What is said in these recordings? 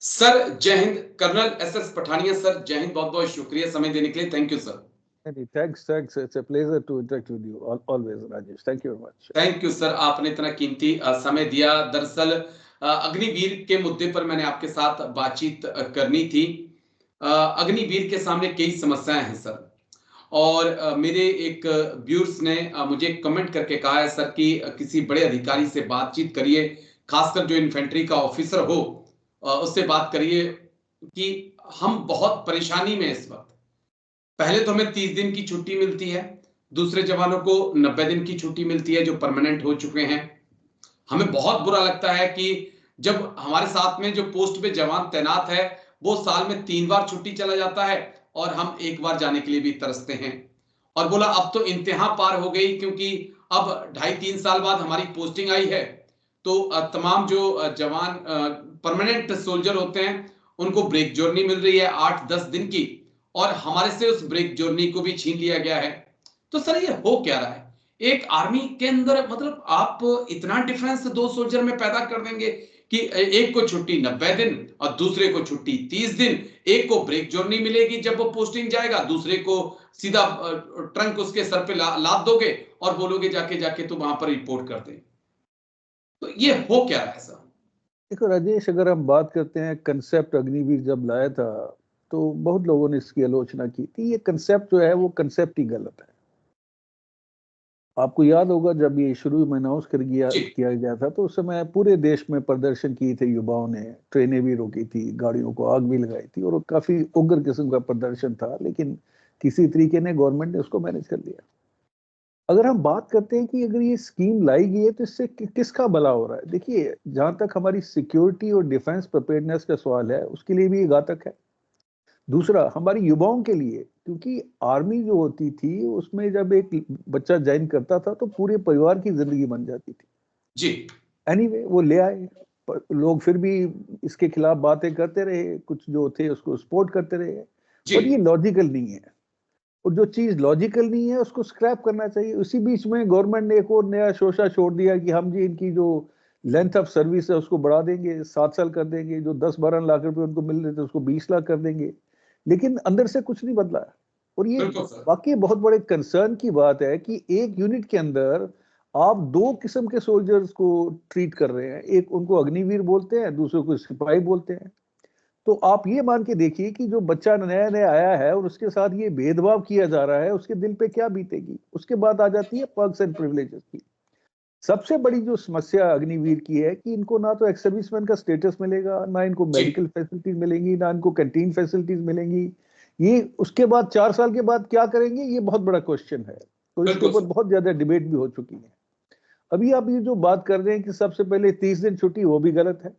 Sir जय हिंद। Colonel SS Pathania sir, जय हिंद। बहुत बहुत शुक्रिया समय देने के लिए। Thank you sir. Thanks. It's a pleasure to interact with you always, Rajesh. Thank you very much. Thank you sir, आपने इतना कीमती समय दिया। दरअसल अग्निवीर के मुद्दे पर मैंने आपके साथ बातचीत करनी थी। अग्निवीर के सामने कई समस्याएं हैं सर, और मेरे एक व्यूअर्स ने मुझे कमेंट करके कहा है सर कि किसी बड़े अधिकारी से बातचीत करिए, खासकर जो इन्फेंट्री का ऑफिसर हो उससे बात करिए कि हम बहुत परेशानी में इस वक्त। पहले तो हमें 30 दिन की छुट्टी मिलती है, दूसरे जवानों को 90 दिन की छुट्टी मिलती है जो परमानेंट हो चुके हैं। हमें बहुत बुरा लगता है कि जब हमारे साथ में जो पोस्ट पे जवान तैनात है वो साल में 3 बार छुट्टी चला जाता है और हम एक बार जाने के लिए भी तरसते हैं। और बोला अब तो इंतहा पार हो गई, क्योंकि अब 2.5-3 साल बाद हमारी पोस्टिंग आई है, तो तमाम जो जवान परमानेंट सोल्जर होते हैं उनको ब्रेक जर्नी मिल रही है 8-10 दिन की, और हमारे से उस ब्रेक जर्नी को भी छीन लिया गया है। तो सर ये हो क्या रहा है एक आर्मी के अंदर? मतलब आप इतना डिफरेंस दो सोल्जर में पैदा कर देंगे कि एक को छुट्टी 90 दिन और दूसरे को छुट्टी 30 दिन। एक को ब्रेक जर्नी मिलेगी जब वो पोस्टिंग जाएगा, दूसरे को सीधा ट्रंक उसके सर पे लाद दोगे और बोलोगे जाके जाके तो वहां पर रिपोर्ट कर दे। तो ये हो क्या रहा है सर? देखो राजेश, अगर हम बात करते हैं कंसेप्ट अग्निवीर जब लाया था तो बहुत लोगों ने इसकी आलोचना की थी। ये कंसेप्ट जो है वो कंसेप्ट ही गलत है। आपको याद होगा जब ये शुरू में अनाउंस किया गया था तो उस समय पूरे देश में प्रदर्शन किए थे युवाओं ने, ट्रेनें भी रोकी थी, गाड़ियों को आग भी लगाई थी और काफी उग्र किस्म का प्रदर्शन था, लेकिन किसी तरीके ने गवर्नमेंट ने उसको मैनेज कर लिया। अगर हम बात करते हैं कि अगर ये स्कीम लाई गई है तो इससे किसका भला हो रहा है, देखिए जहां तक हमारी सिक्योरिटी और डिफेंस प्रिपेयर्डनेस का सवाल है उसके लिए भी ये घातक है। दूसरा हमारी युवाओं के लिए, क्योंकि आर्मी जो होती थी उसमें जब एक बच्चा ज्वाइन करता था तो पूरे परिवार की जिंदगी बन जाती थी। जी। एनीवे वो ले आए, पर लोग फिर भी इसके खिलाफ बातें करते रहे, कुछ जो थे उसको सपोर्ट करते रहे, जी। पर ये लॉजिकल नहीं है। और जो चीज लॉजिकल नहीं है उसको स्क्रैप करना चाहिए। उसी बीच में गवर्नमेंट ने एक और नया शोशा छोड़ दिया कि हम जी इनकी जो लेंथ ऑफ सर्विस है उसको बढ़ा देंगे, 7 साल कर देंगे, जो 10-12 लाख रुपए उनको मिल रहे थे उसको 20 लाख कर देंगे, लेकिन अंदर से कुछ नहीं बदला। और ये बिल्कुल सर। वाकई बहुत बड़े कंसर्न की बात है कि एक यूनिट के अंदर आप दो किस्म के सोल्जर्स को ट्रीट कर रहे हैं। एक उनको अग्निवीर बोलते हैं, दूसरे को सिपाही बोलते हैं। तो आप ये मान के देखिए कि जो बच्चा नया नया आया है और उसके साथ ये भेदभाव किया जा रहा है उसके दिल पे क्या बीतेगी। उसके बाद आ जाती है पर्क्स एंड प्रिविलेजेस की। सबसे बड़ी जो समस्या अग्निवीर की है कि इनको ना तो एक्स सर्विसमैन का स्टेटस मिलेगा, ना इनको जी। मेडिकल फैसिलिटीज मिलेंगी, ना इनको कैंटीन फैसिलिटीज मिलेंगी। ये उसके बाद 4 साल के बाद क्या करेंगे, ये बहुत बड़ा क्वेश्चन है। तो इसके बिल्कुल ऊपर सर। बहुत ज्यादा डिबेट भी हो चुकी है। अभी आप ये जो बात कर रहे हैं कि सबसे पहले 30 दिन छुट्टी, वो भी गलत है।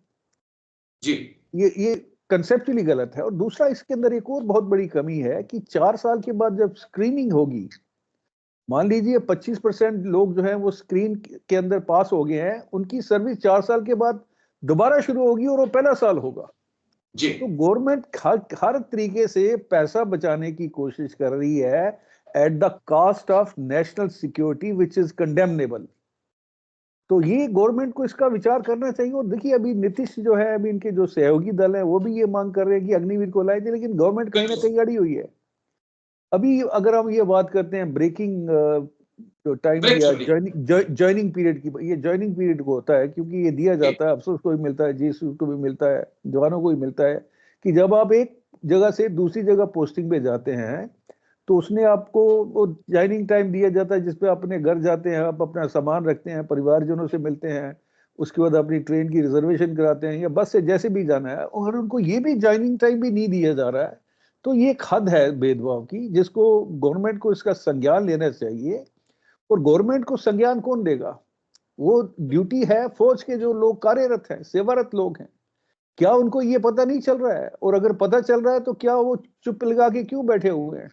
जी। ये कंसेप्चुअली गलत है। और दूसरा इसके अंदर एक और बहुत बड़ी कमी है कि 4 साल के बाद जब स्क्रीनिंग होगी, मान लीजिए 25% लोग जो हैं वो स्क्रीन के अंदर पास हो गए हैं, उनकी सर्विस 4 साल के बाद दोबारा शुरू होगी और वो पहला साल होगा। जी। तो गवर्नमेंट हर तरीके से पैसा बचाने की कोशिश कर रही है at the cost of national security which is condemnable. तो ये गवर्नमेंट को इसका विचार करना चाहिए। और देखिए अभी नीतीश जो है, अभी इनके जो सहयोगी दल है वो भी ये मांग कर रहे हैं कि अग्निवीर को लाए थे, लेकिन गवर्नमेंट कहीं ना बिल्कुल। कहीं अड़ी हुई है। अभी अगर हम ये बात करते हैं ब्रेकिंग जो टाइम ब्रेक या जर्नी। ज्वाइनिंग पीरियड की, ये ज्वाइनिंग पीरियड को होता है क्योंकि ये दिया जी। जाता है, अफसोस को भी मिलता है, जीएसयू को भी मिलता है, जवानों को भी मिलता है, कि जब आप एक जगह से दूसरी जगह पोस्टिंग पे जाते हैं तो उसने आपको वो ज्वाइनिंग टाइम दिया जाता है जिसपे अपने घर जाते हैं, आप अपना सामान रखते हैं, परिवारजनों से मिलते हैं, उसके बाद अपनी ट्रेन की रिजर्वेशन कराते हैं या बस से जैसे भी जाना है। और उनको ये भी ज्वाइनिंग टाइम भी नहीं दिया जा रहा है। तो ये एक हद है भेदभाव की जिसको गवर्नमेंट को इसका संज्ञान लेना चाहिए। और गवर्नमेंट को संज्ञान कौन देगा? वो ड्यूटी है फौज के जो लोग कार्यरत हैं, सेवारत लोग हैं। क्या उनको ये पता नहीं चल रहा है? और अगर पता चल रहा है तो क्या वो चुप लगा के क्यों बैठे हुए हैं?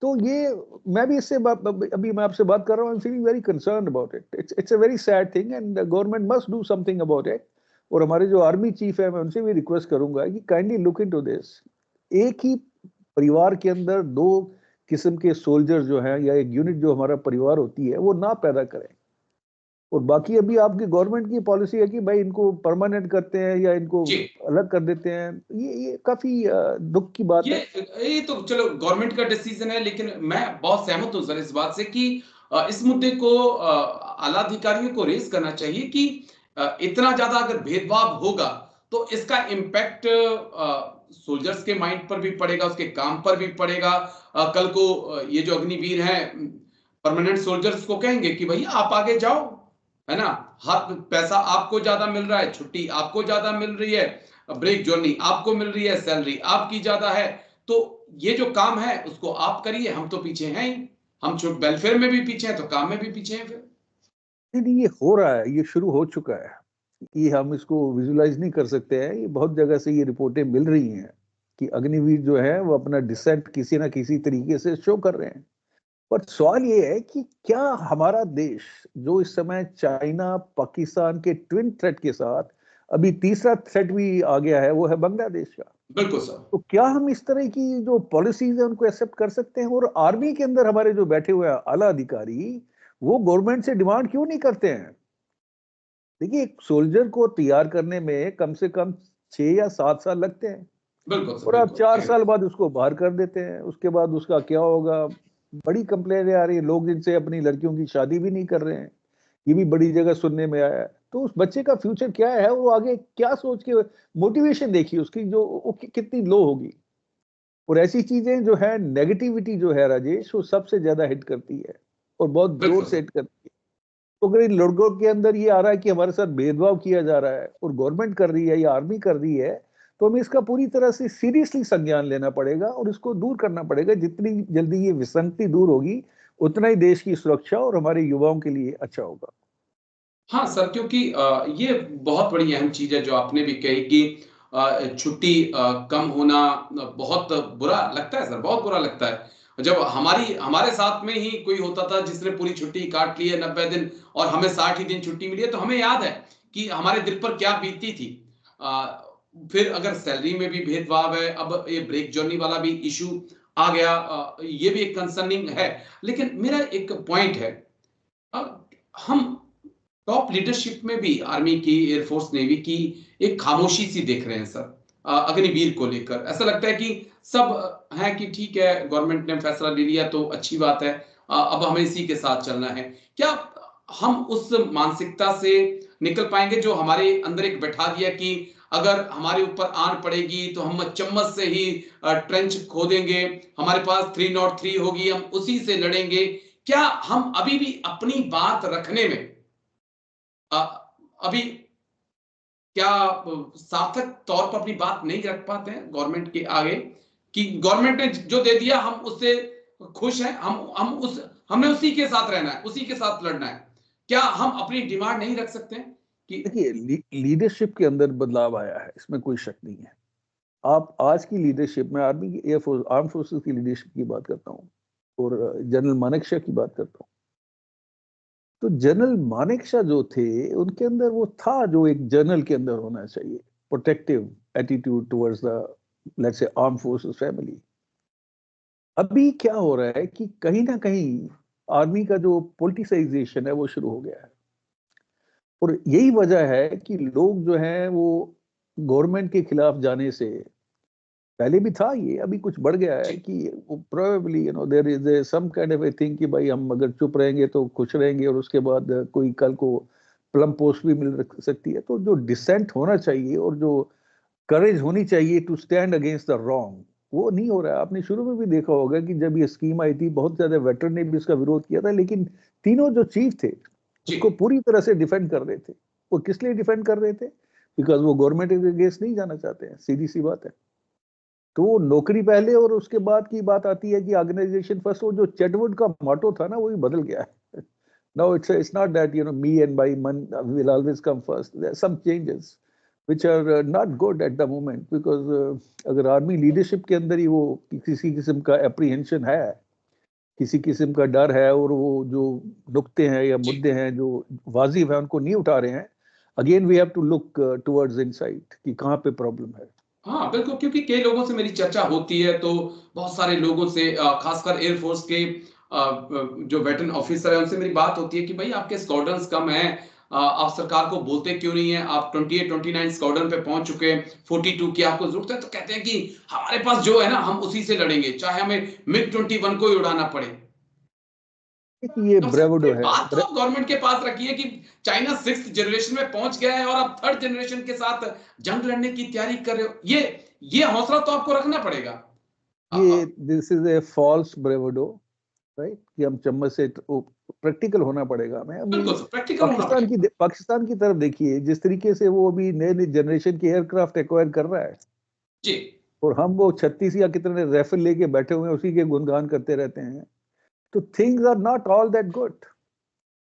तो ये मैं भी इससे अभी मैं आपसे बात कर रहा हूँ, I am feeling very concerned about it. It's a very sad thing and government must do something about it. और हमारे जो आर्मी चीफ है मैं उनसे भी रिक्वेस्ट करूंगा कि काइंडली लुक इनटू दिस। एक ही परिवार के अंदर दो किस्म के सोल्जर जो हैं या एक यूनिट जो हमारा परिवार होती है वो ना पैदा करें। और बाकी अभी आपकी गवर्नमेंट की पॉलिसी है कि भाई इनको परमानेंट करते हैं या इनको जी। अलग कर देते हैं। ये काफी दुख की बात है। ये तो चलो गवर्नमेंट का डिसीजन है, लेकिन मैं बहुत सहमत हूं सर इस बात से कि इस मुद्दे को आला अधिकारियों को रेज करना चाहिए कि इतना ज्यादा अगर भेदभाव होगा तो इसका इम्पैक्ट सोल्जर्स के माइंड पर भी पड़ेगा, उसके काम पर भी पड़ेगा। कल को ये जो अग्निवीर हैं परमानेंट सोल्जर्स को कहेंगे कि भैया आप आगे जाओ, है ना, हर पैसा आपको ज्यादा मिल रहा है, छुट्टी आपको ज्यादा मिल रही है, ब्रेक जर्नी आपको मिल रही है, सैलरी आपकी ज्यादा है, तो ये जो काम है उसको आप करिए, हम तो पीछे हैं ही, हम वेलफेयर में भी पीछे हैं तो काम में भी पीछे हैं फिर। नहीं, ये हो रहा है, ये शुरू हो चुका है। ये हम इसको विजुलाइज नहीं कर सकते हैं, ये बहुत जगह से ये रिपोर्टें मिल रही हैं कि अग्निवीर जो है वो अपना डिसेंट किसी ना किसी तरीके से शो कर रहे हैं। पर सवाल ये है कि क्या हमारा देश, जो इस समय चाइना पाकिस्तान के ट्विन थ्रेट के साथ अभी तीसरा थ्रेट भी आ गया है, वो है बांग्लादेश का, बिल्कुल सर। तो क्या हम इस तरह की जो पॉलिसीज है उनको एक्सेप्ट कर सकते हैं? और आर्मी के अंदर हमारे जो बैठे हुए आला अधिकारी, वो गवर्नमेंट से डिमांड क्यों नहीं करते हैं? देखिए, एक सोल्जर को तैयार करने में कम से कम 6 या 7 साल लगते हैं, बिल्कुल सर, और आप बिल्कुल 4 साल बाद उसको बाहर कर देते हैं। उसके बाद उसका क्या होगा? बड़ी कंप्लेनें आ रही है, लोग जिनसे अपनी लड़कियों की शादी भी नहीं कर रहे हैं, ये भी बड़ी जगह सुनने में आया है। तो उस बच्चे का फ्यूचर क्या है, वो आगे क्या सोच के, मोटिवेशन देखिए उसकी जो कितनी लो होगी। और ऐसी चीजें जो है, नेगेटिविटी जो है राजेश, वो सबसे ज्यादा हिट करती है और बहुत जोर बिल्कुल से सर। हिट करती है। तो अगर इन लड़कों के अंदर ये आ रहा है कि हमारे साथ भेदभाव किया जा रहा है और गवर्नमेंट कर रही है या आर्मी कर रही है, तो हमें इसका पूरी तरह से सीरियसली संज्ञान लेना पड़ेगा और इसको दूर करना पड़ेगा। जितनी जल्दी ये विसंगति दूर होगी, उतना ही देश की सुरक्षा और हमारे युवाओं के लिए अच्छा होगा। हाँ सर, क्योंकि ये बहुत बड़ी अहम चीज है जो आपने भी कही कि छुट्टी कम होना बहुत बुरा लगता है सर, बहुत बुरा लगता है। जब हमारे साथ में ही कोई होता था जिसने पूरी छुट्टी काट ली है 90 दिन और हमें 60 ही दिन छुट्टी मिली है, तो हमें याद है कि हमारे दिल पर क्या बीतती थी। अ, फिर अगर सैलरी में भी भेदभाव है, अब ये ब्रेक जर्नी वाला भी इशू आ गया, ये भी एक कंसर्निंग है। लेकिन मेरा एक पॉइंट है, हम टॉप लीडरशिप में भी आर्मी की, एयरफोर्स, नेवी की एक खामोशी सी देख रहे हैं सर अग्निवीर को लेकर। ऐसा लगता है कि सब है कि ठीक है, गवर्नमेंट ने फैसला ले लिया तो अच्छी बात है, अब हमें इसी के साथ चलना है। क्या हम उस मानसिकता से निकल पाएंगे जो हमारे अंदर एक बैठा दिया कि अगर हमारे ऊपर आन पड़ेगी तो हम चम्मच से ही ट्रेंच खोदेंगे, हमारे पास 303 होगी, हम उसी से लड़ेंगे? क्या हम अभी भी अपनी बात रखने में अ, अभी क्या सार्थक तौर पर अपनी बात नहीं रख पाते हैं गवर्नमेंट के आगे कि गवर्नमेंट ने जो दे दिया हम उससे खुश हैं, हमने उसी के साथ रहना है, उसी के साथ लड़ना है? क्या हम अपनी डिमांड नहीं रख सकते हैं कि देखिए, लीडरशिप के अंदर बदलाव आया है, इसमें कोई शक नहीं है। आप आज की लीडरशिप में, आर्मी की, एयरफोर्स, आर्म फोर्सेस की लीडरशिप की बात करता हूँ और जनरल मानेकशॉ की बात करता हूँ। तो जनरल मानेकशॉ जो थे, उनके अंदर वो था जो एक जनरल के अंदर होना चाहिए, protective attitude towards the, let's say, arm forces family. अभी क्या हो रहा है कि कहीं ना कहीं आर्मी का जो पॉलिटिसाइजेशन है वो शुरू हो गया है, और यही वजह है कि लोग जो हैं वो गवर्नमेंट के खिलाफ जाने से, पहले भी था ये, अभी कुछ बढ़ गया है कि वो probably there is some kind of a thing कि भाई हम अगर चुप रहेंगे तो खुश रहेंगे, और उसके बाद कोई कल को प्लम पोस्ट भी मिल सकती है। तो जो डिसेंट होना चाहिए और जो करेज होनी चाहिए to stand against the wrong, वो नहीं हो रहा है। आपने शुरू में भी देखा होगा कि जब ये स्कीम आई थी, बहुत ज्यादा वेटरन ने भी इसका विरोध किया था, लेकिन तीनों जो चीफ थे जी। उसको पूरी तरह से डिफेंड कर रहे थे। वो किस लिए डिफेंड कर रहे थे? बिकॉज वो गवर्नमेंट के अगेंस्ट नहीं जाना चाहते हैं, सीधी सी बात है। तो नौकरी पहले और उसके बाद की बात आती है कि ऑर्गेनाइजेशन फर्स्ट। वो जो चेटवुड का मोटो था ना, वो भी बदल गया है। Now it's not that me and my men will always come first. There are some changes which are not good at the moment, because अगर आर्मी लीडरशिप के अंदर ही वो किसी किस्म का एप्रीहेंशन है, किसी किस्म का डर है, और वो जो नुक्ते हैं या जी। मुद्दे हैं जो वाजिब है उनको नहीं उठा रहे हैं, again we have to look towards inside कि कहाँ पे प्रॉब्लम है। हाँ बिल्कुल, क्योंकि कई लोगों से मेरी चर्चा होती है तो बहुत सारे लोगों से, खासकर एयरफोर्स के जो वेटरन ऑफिसर है उनसे मेरी बात होती है कि भाई आपके स्क्वाड्रंस कम है, आप सरकार को बोलते क्यों नहीं है, आप 28 29 स्क्वाड्रन पे पहुंच चुके हैं, 42 की आपको जरूरत है, तो कहते हैं कि हमारे पास जो है ना हम उसी से लड़ेंगे, चाहे हमें मिग 21 को ही उड़ाना पड़े। ये तो ब्रेवडो है। बात तो आप गवर्नमेंट के पास रखिए कि चाइना 6th जनरेशन में पहुंच गया है और आप 3rd जनरेशन के साथ जंग लड़ने की तैयारी कर रहे हो, ये हौसला तो आपको रखना पड़ेगा। ये this is a false bravado, right, कि हम चम्मच से प्रैक्टिकल होना पड़ेगा हमें। अभी प्रैक्टिकल होना पड़ेगा। पाकिस्तान की तरफ देखिए, जिस तरीके से वो अभी नए नए जनरेशन के एयरक्राफ्ट एक्वायर कर रहा है जी, और हम वो 36 या कितने राइफल लेके बैठे हुए हैं, उसी के गुणगान करते रहते हैं, तो things are not all that good.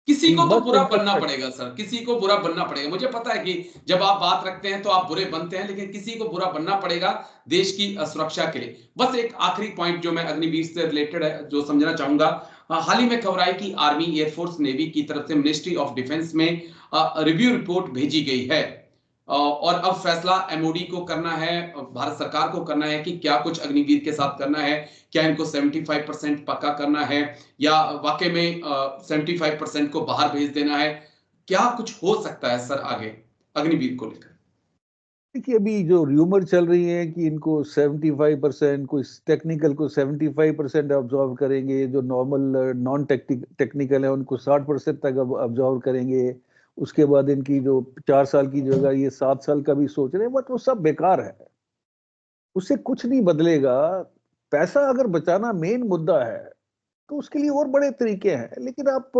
किसी को तो बुरा बनना पड़ेगा सर, किसी को बुरा बनना पड़ेगा। मुझे पता है कि जब आप बात रखते हैं तो आप बुरे बनते हैं, लेकिन किसी को बुरा बनना पड़ेगा देश की सुरक्षा के लिए। बस एक आखिरी पॉइंट जो मैं अग्निवीर से रिलेटेड है जो समझना चाहूंगा, हाल ही में खबर आई कि आर्मी, एयरफोर्स, नेवी की तरफ से मिनिस्ट्री ऑफ डिफेंस में रिव्यू रिपोर्ट भेजी गई है और अब फैसला एमओडी को करना है, भारत सरकार को करना है कि क्या कुछ अग्निवीर के साथ करना है, क्या इनको 75% पक्का करना है या वाकई में 75% को बाहर भेज देना है, क्या कुछ हो सकता है सर आगे अग्निवीर को लेकर? देखिए, अभी जो र्यूमर चल रही है कि इनको 75%, कोई टेक्निकल को 75% ऑब्जर्व करेंगे, जो नॉर्मल नॉन टेक्निकल है उनको 60% तक ऑब्जर्व करेंगे, उसके बाद इनकी जो 4 साल की जगह ये 7 साल का भी सोच रहे हैं, बट वो सब बेकार है, उससे कुछ नहीं बदलेगा। पैसा अगर बचाना मेन मुद्दा है तो उसके लिए और बड़े तरीके हैं, लेकिन आप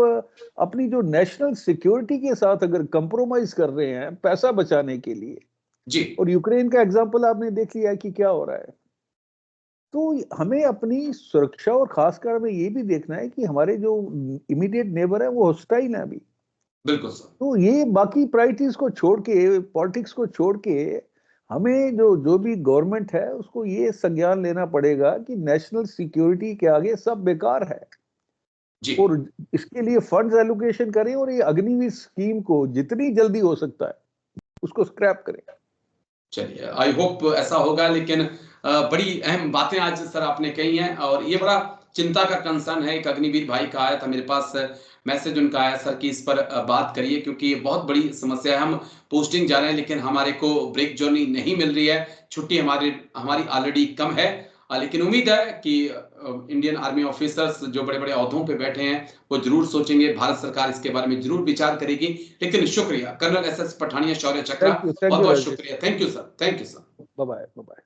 अपनी जो नेशनल सिक्योरिटी के साथ अगर कंप्रोमाइज कर रहे हैं पैसा बचाने के लिए, जी, और यूक्रेन का एग्जांपल आपने देख लिया कि क्या हो रहा है, तो हमें अपनी सुरक्षा और खासकर हमें ये भी देखना है कि हमारे जो इमीडिएट नेबर है वो हॉस्टाइल है अभी। बिल्कुल सर। तो ये बाकी प्रायोरिटीज को छोड़ के, पॉलिटिक्स को छोड़ के, हमें जो जो भी गवर्नमेंट है उसको ये संज्ञान लेना पड़ेगा कि नेशनल सिक्योरिटी के आगे सब बेकार है, जी, और इसके लिए फंड्स एलोकेशन करें और ये अग्निवीर स्कीम को जितनी जल्दी हो सकता है उसको स्क्रैप करें। चलिए, आई होप ऐसा होगा, लेकिन बड़ी अहम बातें आज सर आपने कही हैं और ये बड़ा चिंता का कंसर्न है। एक अग्निवीर भाई का आया था मेरे पास मैसेज, उनका आया सर कि इस पर बात करिए क्योंकि ये बहुत बड़ी समस्या है। हम पोस्टिंग जा रहे हैं लेकिन हमारे को ब्रेक जर्नी नहीं मिल रही है, छुट्टी हमारी ऑलरेडी कम है, लेकिन उम्मीद है कि इंडियन आर्मी ऑफिसर्स जो बड़े-बड़े ओहदों पे बैठे हैं वो जरूर सोचेंगे, भारत सरकार इसके बारे में जरूर विचार करेगी। लेकिन शुक्रिया colonel SS Pathania Shaurya Chakra, thank you बहुत-बहुत राजेश। शुक्रिया। Thank you sir, thank you sir. Bye bye.